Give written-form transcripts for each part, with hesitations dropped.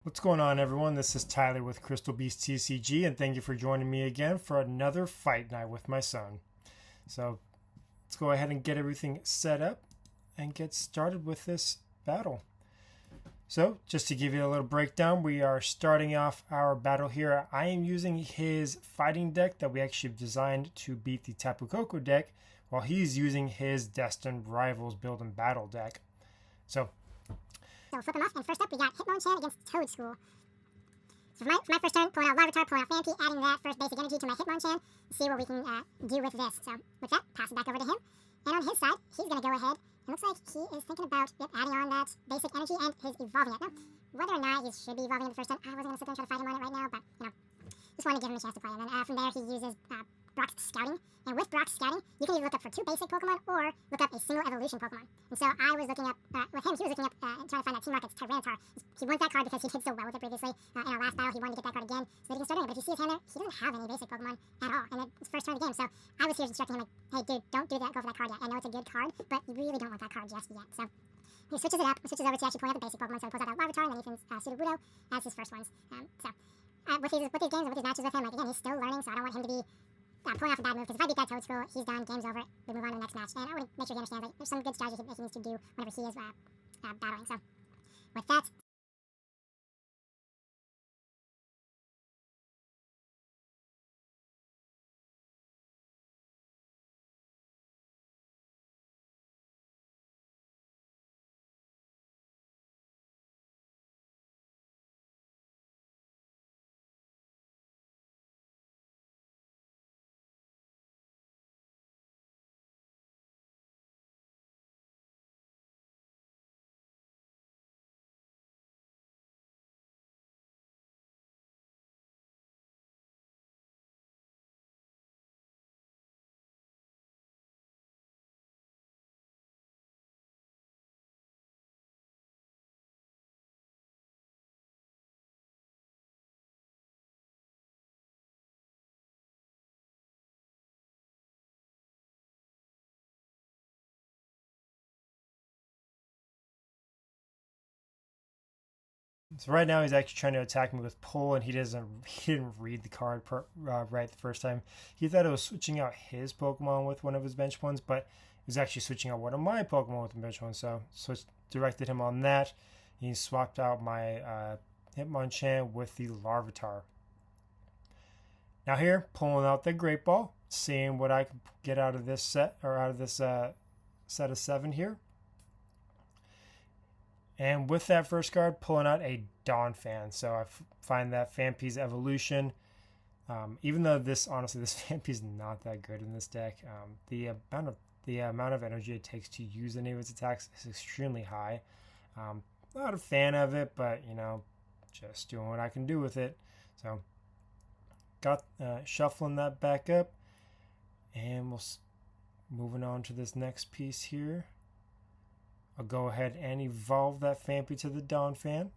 What's going on, everyone? This is Tyler with Crystal Beast TCG, and thank you for joining me again for another fight night with my son. So let's go ahead and get everything set up and get started with this battle. So just to give you a little breakdown, we are starting off our battle here. I am using his fighting deck that we actually designed to beat the Tapu Koko deck, while he's using his Destined Rivals Build and Battle deck. So flip them off, and first up we got Hitmonchan against Toad School. So for my first turn, pulling out Larvitar, pulling out Phanpy, adding that first basic energy to my Hitmonchan, see what we can do with this. So with that, pass it back over to him. And on his side, he's going to go ahead. It looks like he is thinking about adding on that basic energy and his evolving it. Now, whether or not he should be evolving it the first turn, I wasn't going to sit there and try to fight him on it right now, but, just wanted to give him a chance to play. And then from there, he uses Brock's Scouting. And with Brock's Scouting, you can either look up for two basic Pokemon or look up a single evolution Pokemon. And so I was looking up, with him, he was looking up trying to find that Team Rocket's Tyranitar. He wants that card because he did so well with it previously. In our last battle, he wanted to get that card again so that he can start doing it. But if you see his hand there, he doesn't have any basic Pokemon at all. And it's his first turn of the game. So I was here instructing him, like, hey, dude, don't do that, go for that card yet. I know it's a good card, but you really don't want that card just yet. So he switches it up, switches over to actually pulling out the basic Pokemon. So he pulls out that Larvitar, and then he sends Sudowoodo as his first ones. With these games and with these matches with him, like, again, he's still learning, so I don't want him to be pulling off a bad move, because if I beat that Toad School, he's done, game's over, we move on to the next match. And I want to make sure he understands that there's some good strategy that he needs to do whenever he is battling. So with that, So right now he's actually trying to attack me with pull, and he didn't read the card right the first time. He thought it was switching out his Pokemon with one of his bench ones, but he was actually switching out one of my Pokemon with the bench one. So directed him on that. He swapped out my Hitmonchan with the Larvitar. Now here, pulling out the Great Ball, seeing what I can get out of this set, or out of this set of 7 here. And with that first card, pulling out a Donphan. So I find that Phanpy's evolution, even though honestly, this Phanpy's not that good in this deck, the amount of energy it takes to use any of its attacks is extremely high. Not a fan of it, but just doing what I can do with it. So got shuffling that back up, and moving on to this next piece here. I'll go ahead and evolve that Phanpy to the Donphan.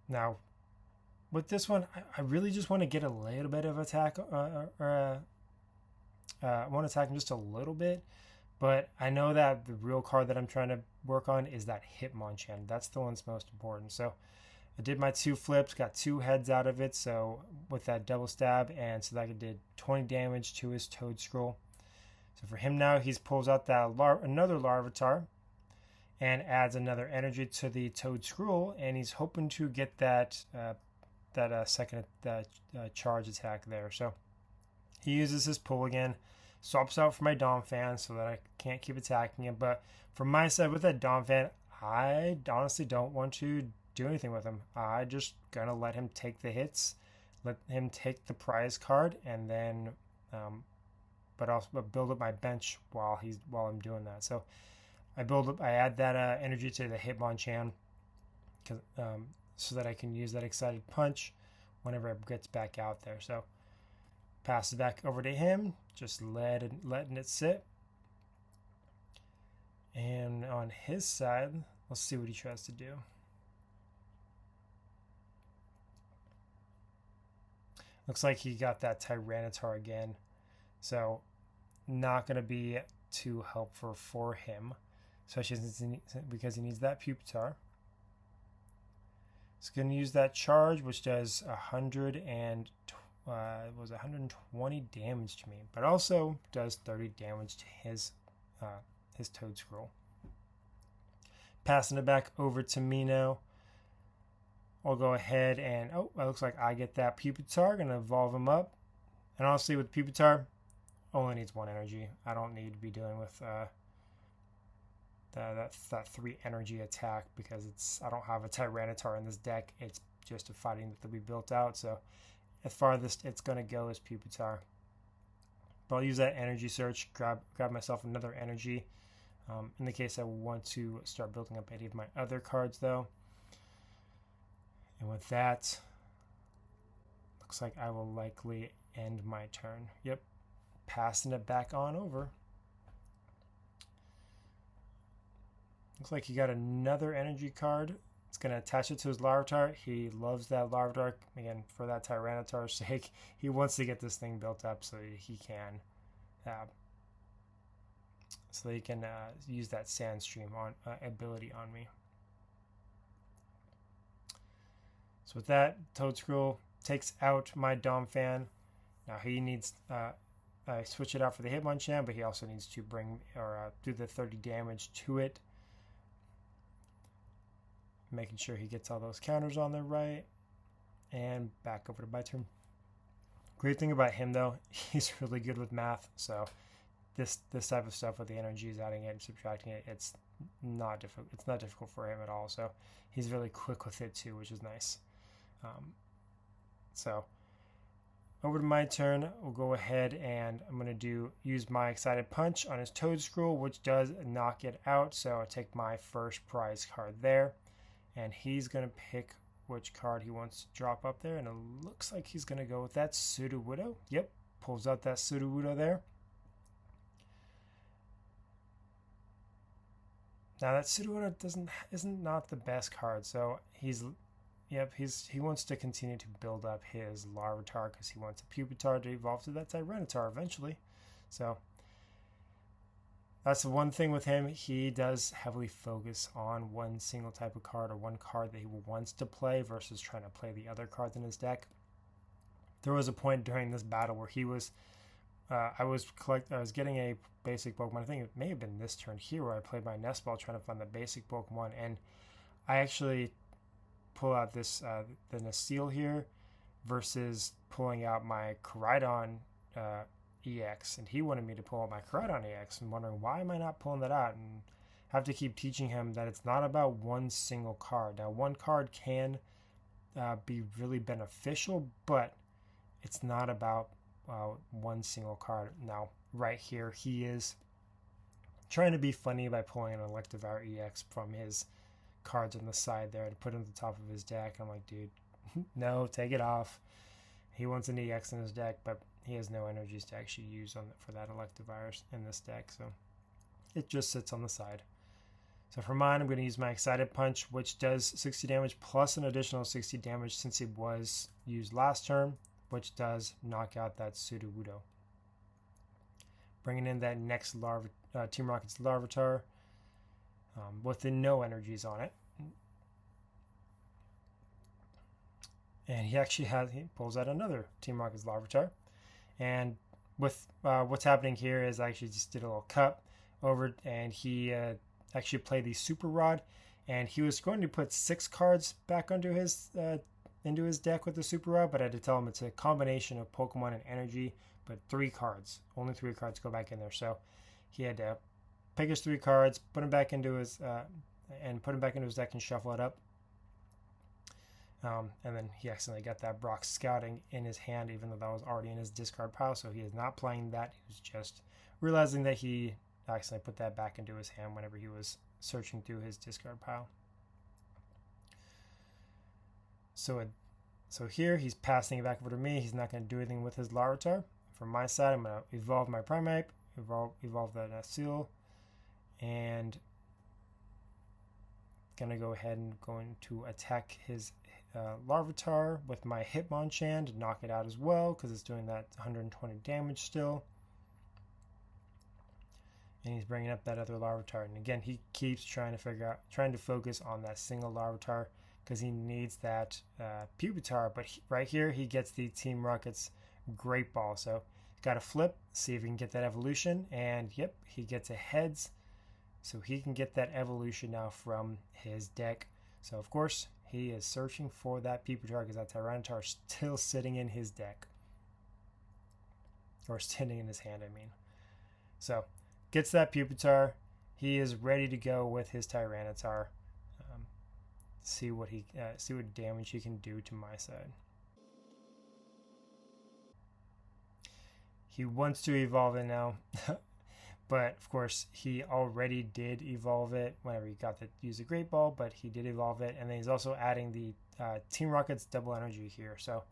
Now, with this one, I really just want to get a little bit of attack. I want to attack him just a little bit, but I know that the real card that I'm trying to work on is that Hitmonchan. That's the one that's most important. So I did my 2 flips, got 2 heads out of it. So with that double stab, and so that it did 20 damage to his Toad Scroll. So for him now, he pulls out that another Larvitar and adds another energy to the Toad Scroll, and he's hoping to get that second charge attack there. So he uses his pull again, swaps out for my Donphan so that I can't keep attacking him. But from my side with that Donphan, I honestly don't want to do anything with him. I just gonna let him take the hits, let him take the prize card, and then but also build up my bench while I'm doing that. So I add that energy to the Hitmonchan, so that I can use that excited punch whenever it gets back out there. So pass it back over to him, just letting it sit. And on his side, let's see what he tries to do. Looks like he got that Tyranitar again. So not going to be too helpful for him, especially because he needs that Pupitar. It's going to use that charge, which does 120 damage to me, but also does 30 damage to his Toad Scroll. Passing it back over to me now. I'll go ahead and, it looks like I get that Pupitar. Going to evolve him up. And honestly, with Pupitar, only needs 1 energy. I don't need to be dealing with that 3 energy attack because I don't have a Tyranitar in this deck. It's just a fighting that we built out. So as far as it's going to go is Pupitar. But I'll use that energy search, grab myself another energy. In the case I want to start building up any of my other cards though. And with that, looks like I will likely end my turn. Yep, passing it back on over. Looks like he got another energy card. It's going to attach it to his Larvitar. He loves that Larvitar. Again, for that Tyranitar's sake, he wants to get this thing built up so he can use that Sandstream ability on me. So with that, Toadscroll takes out my Domfan. Now he needs, I switch it out for the Hitmonchan, but he also needs to do the 30 damage to it. Making sure he gets all those counters on there right. And back over to my turn. Great thing about him though, he's really good with math. So this type of stuff with the energies, adding it and subtracting it, it's not difficult. It's not difficult for him at all. So he's really quick with it too, which is nice. So over to my turn, we'll go ahead and I'm going to use my Excited Punch on his Toadscroll, which does knock it out. So I take my first prize card there, and he's going to pick which card he wants to drop up there, and it looks like he's going to go with that Sudowoodo. Yep, pulls out that Sudowoodo there. Now that Sudowoodo isn't not the best card, so he wants to continue to build up his Larvitar because he wants a Pupitar to evolve to that Tyranitar eventually. So that's the one thing with him. He does heavily focus on one single type of card or one card that he wants to play versus trying to play the other cards in his deck. There was a point during this battle where he was I was getting a basic Pokemon. I think it may have been this turn here where I played my Nest Ball trying to find the basic Pokemon, and I actually pull out this the Nesteel here versus pulling out my Koraidon EX, and he wanted me to pull out my Koraidon EX, and wondering why am I not pulling that out, and have to keep teaching him that it's not about one single card. Now one card can be really beneficial, but it's not about one single card. Now right here he is trying to be funny by pulling an Electivire EX from his cards on the side there to put on the top of his deck. I'm like, dude, no, take it off. He wants an EX in his deck, but he has no energies to actually use for that Electivire in this deck, so it just sits on the side. So for mine, I'm going to use my Excited Punch, which does 60 damage plus an additional 60 damage since it was used last turn, which does knock out that Sudowoodo. Bringing in that next Team Rocket's Larvitar with the no energies on it. And he pulls out another Team Rocket's Larvitar. And with what's happening here is I actually just did a little cut over, and he actually played the Super Rod, and he was going to put 6 cards back into his deck with the Super Rod, but I had to tell him it's a combination of Pokemon and energy, but 3 cards. Only 3 cards go back in there. So he had to pick his 3 cards, put them back into his deck and shuffle it up. And then he accidentally got that Brock Scouting in his hand, even though that was already in his discard pile. So he is not playing that. He was just realizing that he accidentally put that back into his hand whenever he was searching through his discard pile. So here he's passing it back over to me. He's not going to do anything with his Larvitar. From my side, I'm going to evolve my Primeape, evolve that Nesteel, and going to go ahead and going to attack his Larvitar with my Hitmonchan to knock it out as well, because it's doing that 120 damage still. And he's bringing up that other Larvitar, and again he keeps trying to focus on that single Larvitar, because he needs that Pupitar. But right here, he gets the Team Rocket's Great Ball. So got to flip, see if he can get that evolution. And yep, he gets a heads. So he can get that evolution now from his deck. So of course, he is searching for that Pupitar because that Tyranitar is still sitting in his deck. Or sitting in his hand, I mean. So gets that Pupitar. He is ready to go with his Tyranitar. See what damage he can do to my side. He wants to evolve it now, but of course he already did evolve it whenever he got to use the Great Ball. But he did evolve it, and then he's also adding the Team Rocket's double energy here. So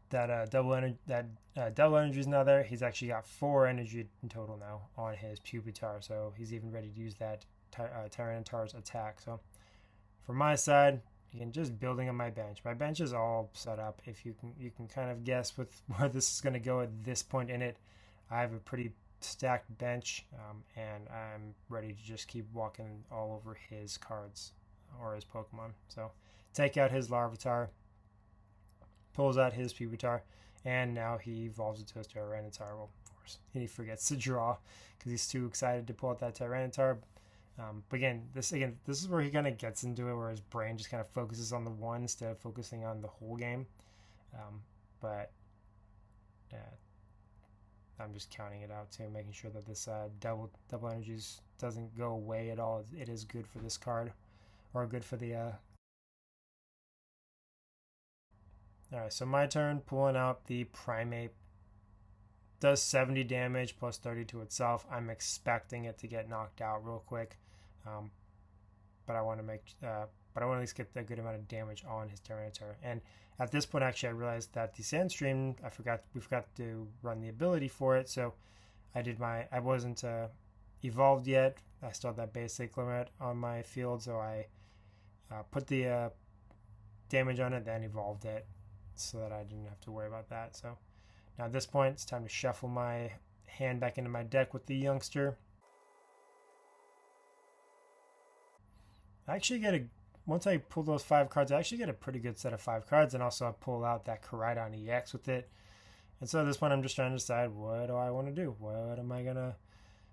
that double energy is now there. He's actually got 4 energy in total now on his Pupitar, so he's even ready to use that Tyranitar's attack. So for my side, again, just building on my bench. My bench is all set up. If you can kind of guess with where this is going to go at this point in it. I have a pretty stacked bench, and I'm ready to just keep walking all over his cards or his Pokemon. So take out his Larvitar, pulls out his Pupitar, and now he evolves into his Tyranitar. Well, of course, he forgets to draw because he's too excited to pull out that Tyranitar. But again, this is where he kind of gets into it, where his brain just kind of focuses on the one instead of focusing on the whole game. But I'm just counting it out too, making sure that this double energies doesn't go away at all. It is good for this card, or good for the. Alright, so my turn, pulling out the Primeape. Does 70 damage plus 30 to itself. I'm expecting it to get knocked out real quick, but I want to at least get a good amount of damage on his Tyranitar. And at this point, actually, I realized that the Sandstream, we forgot to run the ability for it. So I wasn't evolved yet. I still had that basic limit on my field, so I put the damage on it, then evolved it, so that I didn't have to worry about that. So now at this point, it's time to shuffle my hand back into my deck with the youngster. I actually once I pull those 5 cards, I actually get a pretty good set of 5 cards, and also I pull out that Koraidon EX with it. And so at this point, I'm just trying to decide, what do I want to do? What am I going to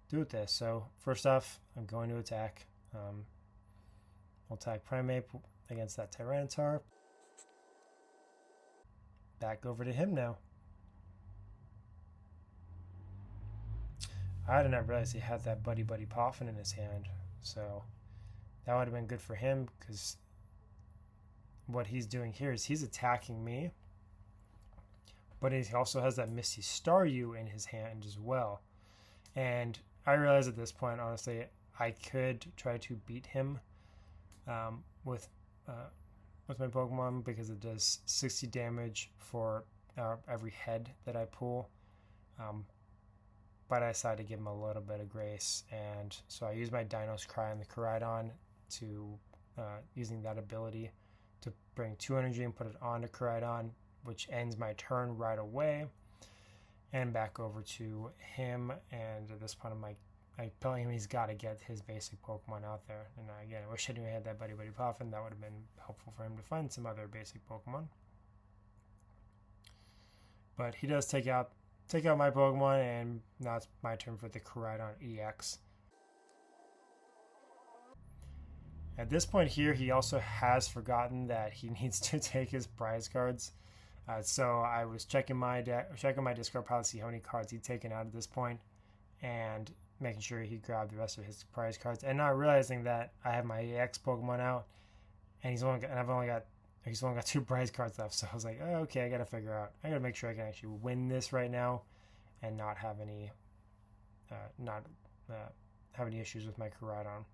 do with this? So first off, I'm going to attack. We'll attack Primeape against that Tyranitar. Back over to him now. I did not realize he had that Buddy Poffin in his hand. So that would have been good for him, because what he's doing here is he's attacking me, but he also has that Misty Staryu in his hand as well. And I realize at this point, honestly, I could try to beat him with my Pokemon, because it does 60 damage for every head that I pull. But I decided to give him a little bit of grace, and so I use my Dino's Cry on the Koraidon to using that ability to bring 2 energy and put it onto Koraidon, which ends my turn right away. And back over to him, and at this point I'm telling him he's got to get his basic Pokemon out there. And again, I wish I knew I had that Buddy Poffin. That would have been helpful for him to find some other basic Pokemon. But he does take out my Pokemon, and now it's my turn for the Koraidon EX. At this point here, he also has forgotten that he needs to take his prize cards. So I was checking my discard pile to see how many cards he'd taken out at this point, and making sure he grabbed the rest of his prize cards, and not realizing that I have my EX Pokemon out, and he's only got 2 prize cards left. So I was like, oh, okay, I gotta make sure I can actually win this right now, and not have any issues with my Koraidon.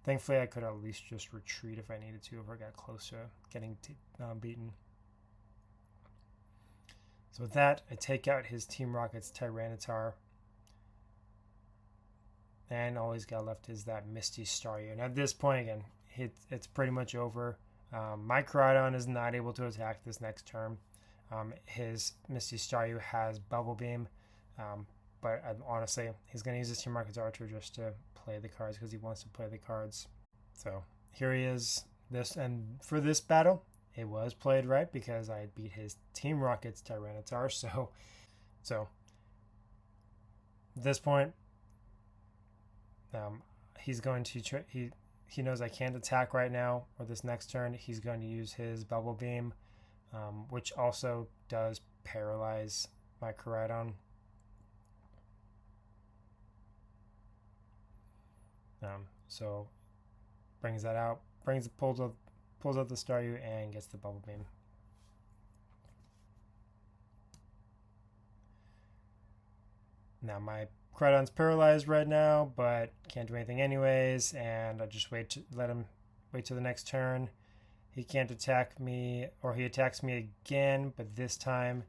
Thankfully, I could at least just retreat if I needed to, if I got close to getting beaten. So with that, I take out his Team Rocket's Tyranitar. And all he's got left is that Misty Staryu. And at this point, again, it's pretty much over. My Koraidon is not able to attack this next turn. His Misty Staryu has Bubble Beam. But honestly, he's going to use his Team Rocket's Archer just to play the cards, because he wants to play the cards. So here he is. For this battle, it was played right because I beat his Team Rocket's Tyranitar. So at this point, he's going to he knows I can't attack right now or this next turn. He's going to use his Bubble Beam, which also does paralyze my Koraidon. So brings that out, pulls out the Staryu and gets the Bubble Beam. Now my Koraidon's paralyzed right now, but can't do anything anyways, and I just wait till the next turn. He can't attack me, or he attacks me again, but this time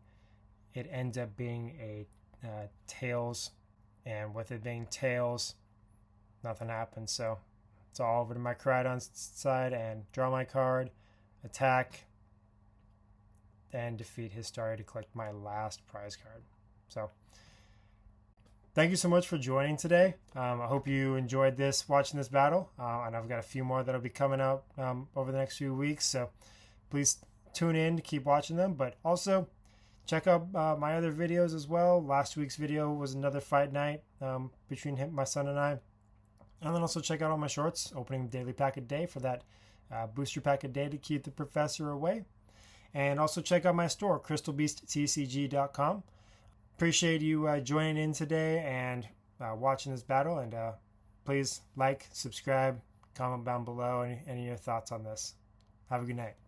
it ends up being a Tails, and with it being Tails, nothing happens. So it's all over to my Koraidon's side, and draw my card, attack, and defeat his Staryu to collect my last prize card. So thank you so much for joining today. I hope you enjoyed watching this battle, and I've got a few more that'll be coming out over the next few weeks, so please tune in to keep watching them. But also check out my other videos as well. Last week's video was another fight night between my son and I. And then also check out all my shorts, opening daily pack a day for that booster pack a day to keep the professor away. And also check out my store, crystalbeasttcg.com. Appreciate you joining in today and watching this battle. And please like, subscribe, comment down below any of your thoughts on this. Have a good night.